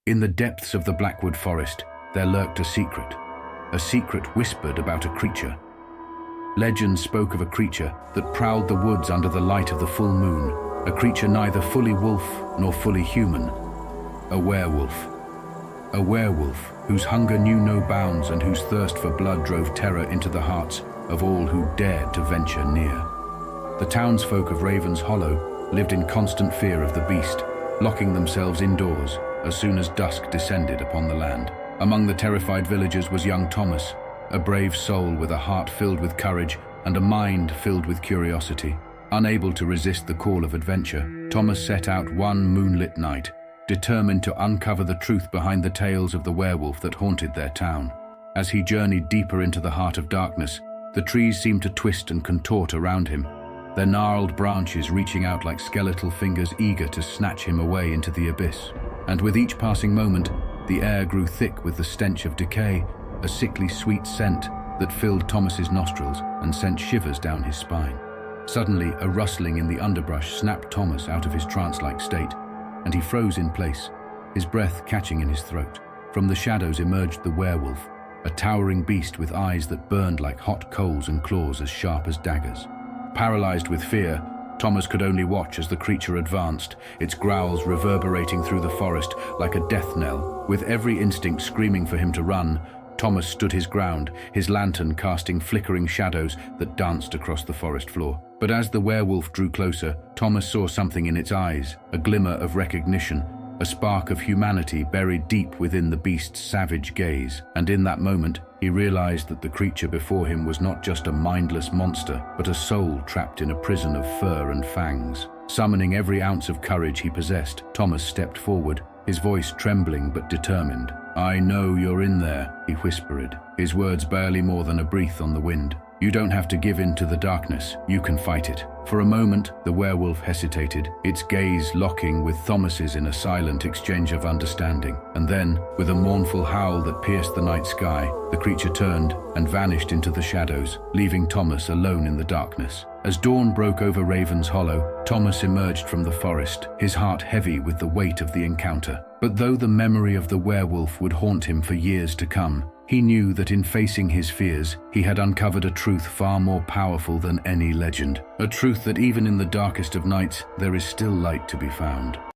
In the depths of the Blackwood Forest, there lurked a secret whispered about a creature. Legend spoke of a creature that prowled the woods under the light of the full moon, a creature neither fully wolf nor fully human. A werewolf. A werewolf whose hunger knew no bounds and whose thirst for blood drove terror into the hearts of all who dared to venture near. The townsfolk of Raven's Hollow lived in constant fear of the beast, locking themselves indoors as soon as dusk descended upon the land. Among the terrified villagers was young Thomas, a brave soul with a heart filled with courage and a mind filled with curiosity. Unable to resist the call of adventure, Thomas set out one moonlit night, determined to uncover the truth behind the tales of the werewolf that haunted their town. As he journeyed deeper into the heart of darkness, the trees seemed to twist and contort around him, their gnarled branches reaching out like skeletal fingers eager to snatch him away into the abyss. And with each passing moment, the air grew thick with the stench of decay, a sickly sweet scent that filled Thomas's nostrils and sent shivers down his spine. Suddenly, a rustling in the underbrush snapped Thomas out of his trance-like state, and he froze in place, his breath catching in his throat. From the shadows emerged the werewolf, a towering beast with eyes that burned like hot coals and claws as sharp as daggers. Paralyzed with fear, Thomas could only watch as the creature advanced, its growls reverberating through the forest like a death knell. With every instinct screaming for him to run, Thomas stood his ground, his lantern casting flickering shadows that danced across the forest floor. But as the werewolf drew closer, Thomas saw something in its eyes, a glimmer of recognition, a spark of humanity buried deep within the beast's savage gaze. And in that moment, he realized that the creature before him was not just a mindless monster, but a soul trapped in a prison of fur and fangs. Summoning every ounce of courage he possessed, Thomas stepped forward, his voice trembling but determined. "I know you're in there," he whispered, his words barely more than a breath on the wind. "You don't have to give in to the darkness, you can fight it." For a moment, the werewolf hesitated, its gaze locking with Thomas's in a silent exchange of understanding. And then, with a mournful howl that pierced the night sky, the creature turned and vanished into the shadows, leaving Thomas alone in the darkness. As dawn broke over Raven's Hollow, Thomas emerged from the forest, his heart heavy with the weight of the encounter. But though the memory of the werewolf would haunt him for years to come, he knew that in facing his fears, he had uncovered a truth far more powerful than any legend. A truth that even in the darkest of nights, there is still light to be found.